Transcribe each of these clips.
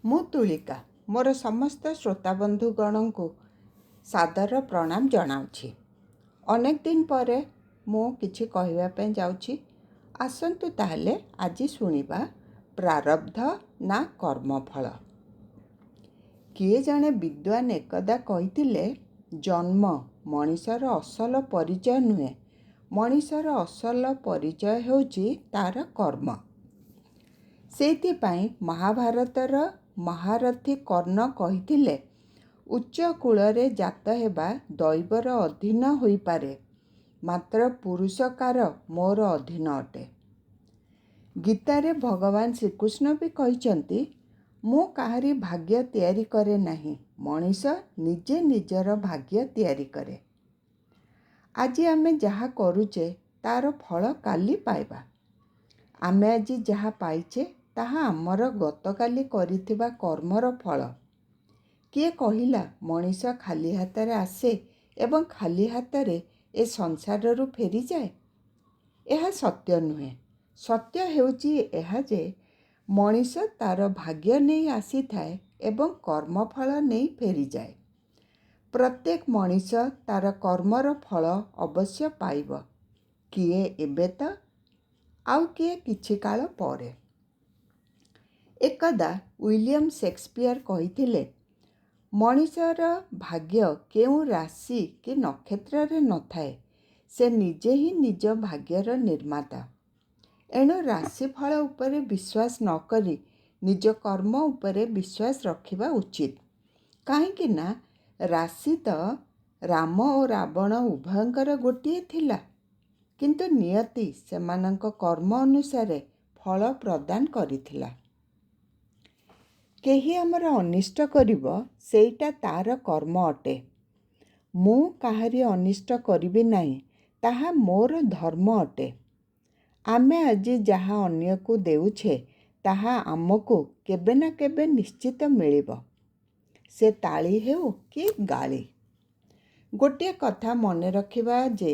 ମୁଁ ତୁଳିକା ମୋର ସମସ୍ତ ଶ୍ରୋତାବନ୍ଧୁଗଣଙ୍କୁ ସାଦର ପ୍ରଣାମ ଜଣାଉଛି। ଅନେକ ଦିନ ପରେ ମୁଁ କିଛି କହିବା ପାଇଁ ଯାଉଛି। ଆସନ୍ତୁ ତାହେଲେ ଆଜି ଶୁଣିବା ପ୍ରାରବ୍ଧ ନା କର୍ମଫଳ। କିଏ ଜଣେ ବିଦ୍ୱାନ ଏକଦା କହିଥିଲେ, ଜନ୍ମ ମଣିଷର ଅସଲ ପରିଚୟ ନୁହେଁ, ମଣିଷର ଅସଲ ପରିଚୟ ହେଉଛି ତା'ର କର୍ମ। ସେଇଥିପାଇଁ ମହାଭାରତର ମହାରଥୀ କର୍ଣ୍ଣ କହିଥିଲେ, ଉଚ୍ଚ କୂଳରେ ଜାତ ହେବା ଦୈବର ଅଧୀନ ହୋଇପାରେ, ମାତ୍ର ପୁରୁଷକାର ମୋର ଅଧୀନ ଅଟେ। ଗୀତାରେ ଭଗବାନ ଶ୍ରୀକୃଷ୍ଣ ବି କହିଛନ୍ତି, ମୁଁ କାହାରି ଭାଗ୍ୟ ତିଆରି କରେ ନାହିଁ, ମଣିଷ ନିଜେ ନିଜର ଭାଗ୍ୟ ତିଆରି କରେ। ଆଜି ଆମେ ଯାହା କରୁଛେ ତା'ର ଫଳ କାଲି ପାଇବା। ଆମେ ଆଜି ଯାହା ପାଇଛେ ତାହା ଆମର ଗତକାଲି କରିଥିବା କର୍ମର ଫଳ। କିଏ କହିଲା ମଣିଷ ଖାଲି ହାତରେ ଆସେ ଏବଂ ଖାଲି ହାତରେ ଏ ସଂସାରରୁ ଫେରିଯାଏ? ଏହା ସତ୍ୟ ନୁହେଁ। ସତ୍ୟ ହେଉଛି ଏହା ଯେ ମଣିଷ ତା'ର ଭାଗ୍ୟ ନେଇ ଆସିଥାଏ ଏବଂ କର୍ମଫଳ ନେଇ ଫେରିଯାଏ। ପ୍ରତ୍ୟେକ ମଣିଷ ତା'ର କର୍ମର ଫଳ ଅବଶ୍ୟ ପାଇବ, କିଏ ଏବେ ତ, ଆଉ କିଏ କିଛି କାଳ ପରେ। ଏକଦା ୱିଲିୟମ ସେକ୍ସପିୟର କହିଥିଲେ, ମଣିଷର ଭାଗ୍ୟ କେଉଁ ରାଶି କି ନକ୍ଷତ୍ରରେ ନଥାଏ, ସେ ନିଜେ ହିଁ ନିଜ ଭାଗ୍ୟର ନିର୍ମାତା। ଏଣୁ ରାଶିଫଳ ଉପରେ ବିଶ୍ୱାସ ନ କରି ନିଜ କର୍ମ ଉପରେ ବିଶ୍ୱାସ ରଖିବା ଉଚିତ। କାହିଁକି ନା ରାଶି ତ ରାମ ଓ ରାବଣ ଉଭୟଙ୍କର ଗୋଟିଏ ଥିଲା, କିନ୍ତୁ ନିୟତି ସେମାନଙ୍କ କର୍ମ ଅନୁସାରେ ଫଳ ପ୍ରଦାନ କରିଥିଲା। କେହି ଆମର ଅନିଷ୍ଟ କରିବ, ସେଇଟା ତା'ର କର୍ମ ଅଟେ। ମୁଁ କାହାରି ଅନିଷ୍ଟ କରିବି ନାହିଁ, ତାହା ମୋର ଧର୍ମ ଅଟେ। ଆମେ ଆଜି ଯାହା ଅନ୍ୟକୁ ଦେଉଛେ ତାହା ଆମକୁ କେବେ ନା କେବେ ନିଶ୍ଚିତ ମିଳିବ, ସେ ତାଳି ହେଉ କି ଗାଳି। ଗୋଟିଏ କଥା ମନେ ରଖିବା ଯେ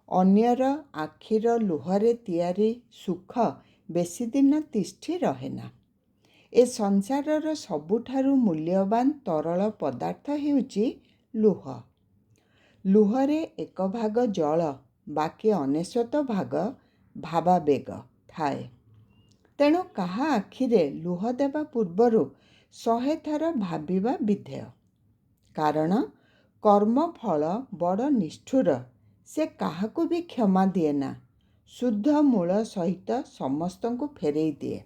ଅନ୍ୟର ଆଖିର ଲୁହରେ ତିଆରି ସୁଖ ବେଶୀ ଦିନ ତିଷ୍ଠି ରହେନା। ଏ ସଂସାରର ସବୁଠାରୁ ମୂଲ୍ୟବାନ ତରଳ ପଦାର୍ଥ ହେଉଛି ଲୁହ। ଲୁହରେ ଏକ ଭାଗ ଜଳ, ବାକି 99 ଭାଗ ଭାବାବେଗ ଥାଏ। ତେଣୁ କାହା ଆଖିରେ ଲୁହ ଦେବା ପୂର୍ବରୁ 100 ଥର ଭାବିବା ବିଧେୟ। କାରଣ କର୍ମଫଳ ବଡ଼ ନିଷ୍ଠୁର, ସେ କାହାକୁ ବି କ୍ଷମା ଦିଏନା, ଶୁଦ୍ଧ ମୂଳ ସହିତ ସମସ୍ତଙ୍କୁ ଫେରେଇ ଦିଏ।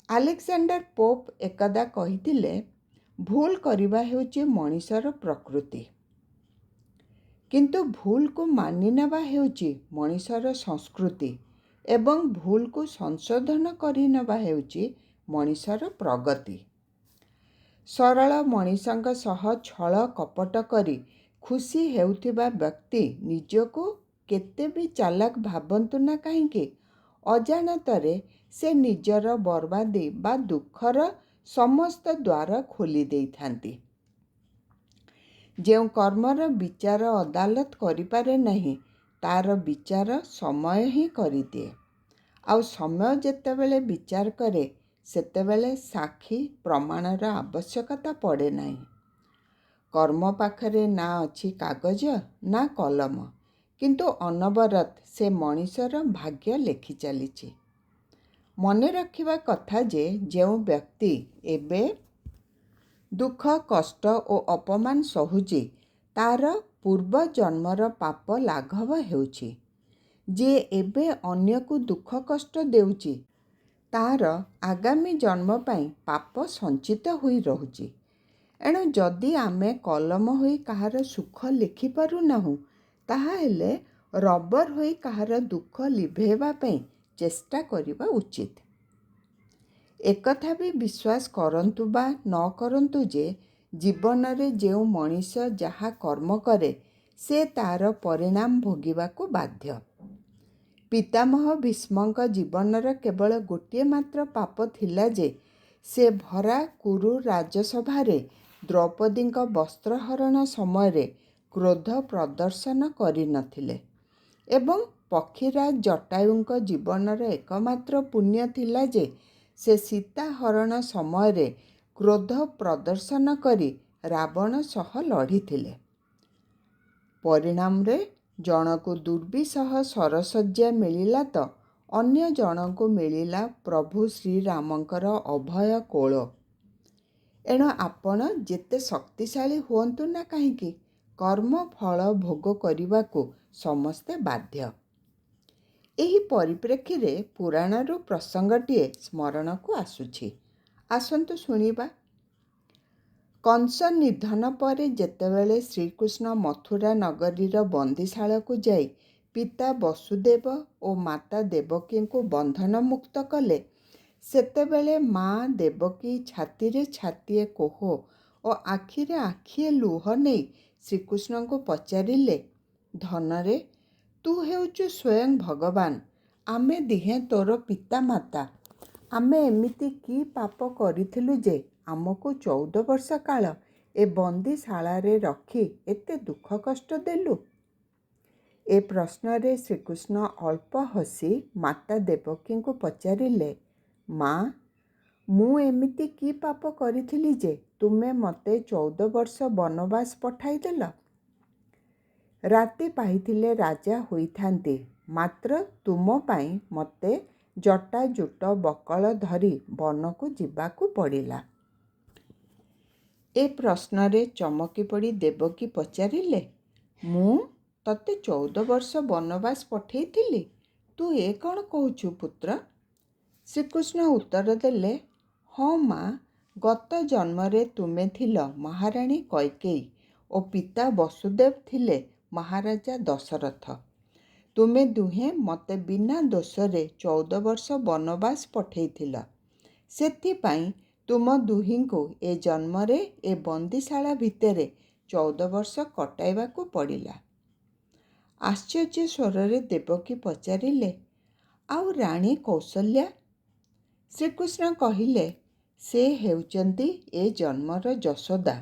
ଆଲେକ୍ସାଣ୍ଡର ପୋପ୍ ଏକଦା କହିଥିଲେ, ଭୁଲ କରିବା ହେଉଛି ମଣିଷର ପ୍ରକୃତି, କିନ୍ତୁ ଭୁଲକୁ ମାନି ନେବା ହେଉଛି ମଣିଷର ସଂସ୍କୃତି ଏବଂ ଭୁଲକୁ ସଂଶୋଧନ କରିନେବା ହେଉଛି ମଣିଷର ପ୍ରଗତି। ସରଳ ମଣିଷଙ୍କ ସହ ଛଳ କପଟ କରି ଖୁସି ହେଉଥିବା ବ୍ୟକ୍ତି ନିଜକୁ କେତେ ବି ଚାଲାକ ଭାବନ୍ତୁ ନା କାହିଁକି, ଅଜାଣତରେ ସେ ନିଜର ବର୍ବାଦୀ ବା ଦୁଃଖର ସମସ୍ତ ଦ୍ୱାର ଖୋଲି ଦେଇଥାନ୍ତି। ଯେଉଁ କର୍ମର ବିଚାର ଅଦାଲତ କରିପାରେ ନାହିଁ, ତା'ର ବିଚାର ସମୟ ହିଁ କରିଦିଏ। ଆଉ ସମୟ ଯେତେବେଳେ ବିଚାର କରେ, ସେତେବେଳେ ସାକ୍ଷୀ ପ୍ରମାଣର ଆବଶ୍ୟକତା ପଡ଼େ ନାହିଁ। କର୍ମ ପାଖରେ ନା ଅଛି କାଗଜ ନା କଲମ, କିନ୍ତୁ ଅନବରତ ସେ ମଣିଷର ଭାଗ୍ୟ ଲେଖି ଚାଲିଛି। ମନେ ରଖିବା କଥା ଯେ ଯେଉଁ ବ୍ୟକ୍ତି ଏବେ ଦୁଃଖ, କଷ୍ଟ ଓ ଅପମାନ ସହୁଛି, ତା'ର ପୂର୍ବ ଜନ୍ମର ପାପ ଲାଘବ ହେଉଛି। ଯିଏ ଏବେ ଅନ୍ୟକୁ ଦୁଃଖ କଷ୍ଟ ଦେଉଛି, ତା'ର ଆଗାମୀ ଜନ୍ମ ପାଇଁ ପାପ ସଞ୍ଚିତ ହୋଇ ରହୁଛି। ଏଣୁ ଯଦି ଆମେ କଲମ ହୋଇ କାହାର ସୁଖ ଲେଖିପାରୁନାହୁଁ, ତାହାହେଲେ ରବର ହୋଇ କାହାର ଦୁଃଖ ଲିଭେଇବା ପାଇଁ ଚେଷ୍ଟା କରିବା ଉଚିତ। ଏକଥା ବି ବିଶ୍ୱାସ କରନ୍ତୁ ବା ନ କରନ୍ତୁ ଯେ ଜୀବନରେ ଯେଉଁ ମଣିଷ ଯାହା କର୍ମ କରେ, ସେ ତା'ର ପରିଣାମ ଭୋଗିବାକୁ ବାଧ୍ୟ। ପିତାମହ ଭୀଷ୍ମଙ୍କ ଜୀବନର କେବଳ ଗୋଟିଏ ମାତ୍ର ପାପ ଥିଲା ଯେ ସେ ଭରା କୁରୁ ରାଜସଭାରେ ଦ୍ରୌପଦୀଙ୍କ ବସ୍ତ୍ରହରଣ ସମୟରେ କ୍ରୋଧ ପ୍ରଦର୍ଶନ କରିନଥିଲେ। ଏବଂ ପକ୍ଷୀରାଜ ଜଟାୟୁଙ୍କ ଜୀବନର ଏକମାତ୍ର ପୁଣ୍ୟ ଥିଲା ଯେ ସେ ସୀତା ହରଣ ସମୟରେ କ୍ରୋଧ ପ୍ରଦର୍ଶନ କରି ରାବଣ ସହ ଲଢ଼ିଥିଲେ। ପରିଣାମରେ ଜଣକୁ ଦୁର୍ବିସହ ସରଶଯ୍ୟା ମିଳିଲା ତ ଅନ୍ୟ ଜଣକୁ ମିଳିଲା ପ୍ରଭୁ ଶ୍ରୀରାମଙ୍କର ଅଭୟ କୋଳ। ଏଣୁ ଆପଣ ଯେତେ ଶକ୍ତିଶାଳୀ ହୁଅନ୍ତୁ ନା କାହିଁକି, କର୍ମ ଫଳ ଭୋଗ କରିବାକୁ ସମସ୍ତେ ବାଧ୍ୟ। ଏହି ପରିପ୍ରେକ୍ଷୀରେ ପୁରାଣରୁ ପ୍ରସଙ୍ଗଟିଏ ସ୍ମରଣକୁ ଆସୁଛି। ଆସନ୍ତୁ ଶୁଣିବା। କଂସ ନିଧନ ପରେ ଯେତେବେଳେ ଶ୍ରୀକୃଷ୍ଣ ମଥୁରା ନଗରୀର ବନ୍ଦୀଶାଳାକୁ ଯାଇ ପିତା ବସୁଦେବ ଓ ମାତା ଦେବକୀଙ୍କୁ ବନ୍ଧନମୁକ୍ତ କଲେ, ସେତେବେଳେ ମା ଦେବକୀ ଛାତିରେ ଛାତିଏ କୋହ ଓ ଆଖିରେ ଆଖିଏ ଲୁହ ନେଇ ଶ୍ରୀକୃଷ୍ଣଙ୍କୁ ପଚାରିଲେ, ଧନରେ, ତୁ ହେଉଛୁ ସ୍ୱୟଂ ଭଗବାନ, ଆମେ ଦିହେଁ ତୋର ପିତାମାତା। ଆମେ ଏମିତି କି ପାପ କରିଥିଲୁ ଯେ ଆମକୁ 14 ବର୍ଷ କାଳ ଏ ବନ୍ଦୀଶାଳାରେ ରଖି ଏତେ ଦୁଃଖ କଷ୍ଟ ଦେଲୁ? ଏ ପ୍ରଶ୍ନରେ ଶ୍ରୀକୃଷ୍ଣ ଅଳ୍ପ ହସି ମାତା ଦେବକୀଙ୍କୁ ପଚାରିଲେ, ମା, ମୁଁ ଏମିତି କି ପାପ କରିଥିଲି ଯେ ତୁମେ ମୋତେ 14 ବର୍ଷ ବନବାସ ପଠାଇଦେଲ? ରାତି ପାହିଥିଲେ ରାଜା ହୋଇଥାନ୍ତି, ମାତ୍ର ତୁମ ପାଇଁ ମୋତେ ଜଟାଜୁଟ ବକଳ ଧରି ବନକୁ ଯିବାକୁ ପଡ଼ିଲା। ଏ ପ୍ରଶ୍ନରେ ଚମକି ପଡ଼ି ଦେବକୀ ପଚାରିଲେ, ମୁଁ ତତେ 14 ବର୍ଷ ବନବାସ ପଠେଇଥିଲି? ତୁ ଏ କ'ଣ କହୁଛୁ ପୁତ୍ର? ଶ୍ରୀକୃଷ୍ଣ ଉତ୍ତର ଦେଲେ, ହଁ ମା, ଗତ ଜନ୍ମରେ ତୁମେ ଥିଲ ମହାରାଣୀ କୈକେୟୀ ଓ ପିତା ବସୁଦେବ ଥିଲେ ମହାରାଜା ଦଶରଥ। ତୁମେ ଦୁହେଁ ମୋତେ ବିନା ଦୋଷରେ 14 ବର୍ଷ ବନବାସ ପଠେଇଥିଲ। ସେଥିପାଇଁ ତୁମ ଦୁହିଁଙ୍କୁ ଏ ଜନ୍ମରେ ଏ ବନ୍ଦୀଶାଳା ଭିତରେ 14 ବର୍ଷ କଟାଇବାକୁ ପଡ଼ିଲା। ଆଶ୍ଚର୍ଯ୍ୟ ସ୍ୱରରେ ଦେବକୀ ପଚାରିଲେ, ଆଉ ରାଣୀ କୌଶଲ୍ୟା? ଶ୍ରୀକୃଷ୍ଣ କହିଲେ, ସେ ହେଉଛନ୍ତି ଏ ଜନ୍ମର ଯଶୋଦା।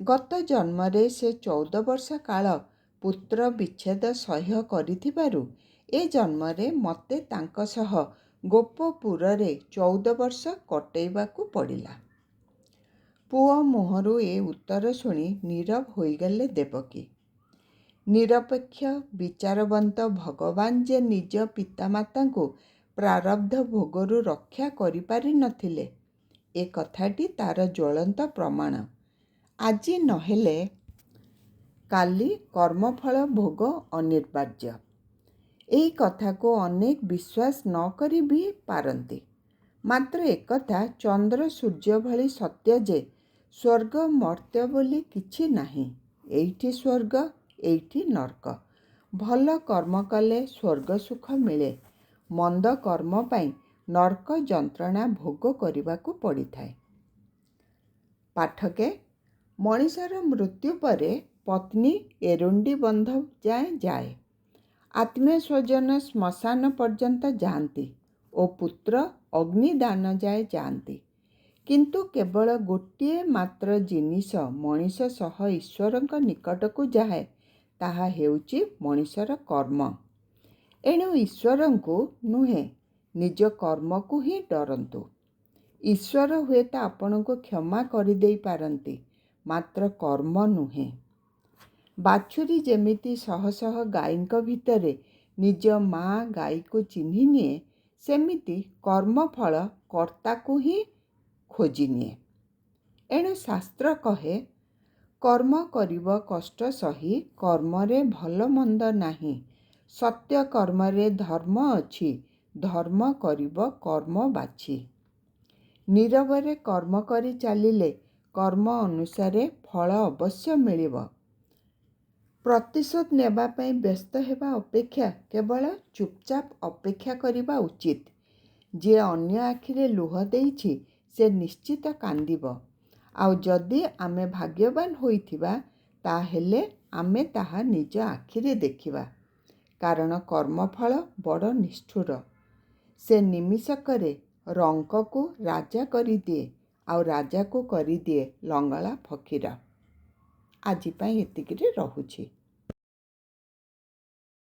ଗତ ଜନ୍ମରେ ସେ 14 ବର୍ଷ କାଳ ପୁତ୍ର ବିଚ୍ଛେଦ ସହ୍ୟ କରିଥିବାରୁ ଏ ଜନ୍ମରେ ମୋତେ ତାଙ୍କ ସହ ଗୋପପୁରରେ 14 ବର୍ଷ କଟେଇବାକୁ ପଡ଼ିଲା। ପୁଅ ମୁହଁରୁ ଏ ଉତ୍ତର ଶୁଣି ନୀରବ ହୋଇଗଲେ ଦେବକୀ। ନିରପେକ୍ଷ ବିଚାରବନ୍ତ ଭଗବାନ ଯେ ନିଜ ପିତାମାତାଙ୍କୁ ପ୍ରାରବ୍ଧ ଭୋଗରୁ ରକ୍ଷା କରିପାରିନଥିଲେ, ଏ କଥାଟି ତାର ଜ୍ୱଳନ୍ତ ପ୍ରମାଣ। ଆଜି ନହେଲେ କାଲି କର୍ମଫଳ ଭୋଗ ଅନିବାର୍ଯ୍ୟ। ଏହି କଥାକୁ ଅନେକ ବିଶ୍ୱାସ ନ କରି ବି ପାରନ୍ତି। ମାତ୍ର ଏକଥା ଚନ୍ଦ୍ର ସୂର୍ଯ୍ୟ ଭଳି ସତ୍ୟ ଯେ ସ୍ୱର୍ଗ ମର୍ତ୍ତ୍ୟ ବୋଲି କିଛି ନାହିଁ। ଏଇଠି ସ୍ୱର୍ଗ, ଏଇଠି ନର୍କ। ଭଲ କର୍ମ କଲେ ସ୍ୱର୍ଗ ସୁଖ ମିଳେ, ମନ୍ଦ କର୍ମ ପାଇଁ ନର୍କ ଯନ୍ତ୍ରଣା ଭୋଗ କରିବାକୁ ପଡ଼ିଥାଏ। ପାଠକେ, ମଣିଷର ମୃତ୍ୟୁ ପରେ ପତ୍ନୀ ଏରୁଣ୍ଡି ବନ୍ଧ ଯାଏ ଯାଏ, ଆତ୍ମୀୟ ସ୍ୱଜନ ଶ୍ମଶାନ ପର୍ଯ୍ୟନ୍ତ ଯାଆନ୍ତି ଓ ପୁତ୍ର ଅଗ୍ନିଦାନ ଯାଏ ଯାଆନ୍ତି। କିନ୍ତୁ କେବଳ ଗୋଟିଏ ମାତ୍ର ଜିନିଷ ମଣିଷ ସହ ଈଶ୍ୱରଙ୍କ ନିକଟକୁ ଯାଏ, ତାହା ହେଉଛି ମଣିଷର କର୍ମ। ଏଣୁ ଈଶ୍ୱରଙ୍କୁ ନୁହେଁ, ନିଜ କର୍ମକୁ ହିଁ ଡରନ୍ତୁ। ଈଶ୍ୱର ହୁଏତ ଆପଣଙ୍କୁ କ୍ଷମା କରିଦେଇ ପାରନ୍ତି, ମାତ୍ର କର୍ମ ନୁହେଁ। ବାଛୁରୀ ଯେମିତି ଶହ ଶହ ଗାଈଙ୍କ ଭିତରେ ନିଜ ମା ଗାଈକୁ ଚିହ୍ନି ନିଏ, ସେମିତି କର୍ମଫଳ କର୍ତ୍ତାକୁ ହିଁ ଖୋଜିନିଏ। ଏଣୁ ଶାସ୍ତ୍ର କହେ, କର୍ମ କରିବ କଷ୍ଟ ସହି, କର୍ମରେ ଭଲ ମନ୍ଦ ନାହିଁ। ସତ୍ୟ କର୍ମରେ ଧର୍ମ ଅଛି, ଧର୍ମ କରିବ କର୍ମ ବାଛି। ନୀରବରେ କର୍ମ କରି ଚାଲିଲେ କର୍ମ ଅନୁସାରେ ଫଳ ଅବଶ୍ୟ ମିଳିବ। ପ୍ରତିଶୋଧ ନେବା ପାଇଁ ବ୍ୟସ୍ତ ହେବା ଅପେକ୍ଷା କେବଳ ଚୁପଚାପ ଅପେକ୍ଷା କରିବା ଉଚିତ। ଯିଏ ଅନ୍ୟ ଆଖିରେ ଲୁହ ଦେଇଛି, ସେ ନିଶ୍ଚିତ କାନ୍ଦିବ। ଆଉ ଯଦି ଆମେ ଭାଗ୍ୟବାନ ହୋଇଥିବା, ତାହେଲେ ଆମେ ତାହା ନିଜ ଆଖିରେ ଦେଖିବା। କାରଣ କର୍ମଫଳ ବଡ଼ ନିଷ୍ଠୁର। ସେ ନିମିଷକରେ ରଙ୍କକୁ ରାଜା କରିଦିଏ, ଆଉ ରାଜାକୁ କରିଦିଏ ଲଙ୍ଗଳା ଫକୀର। ଆଜି ପାଇଁ ଏତିକିରେ ରହୁଛି।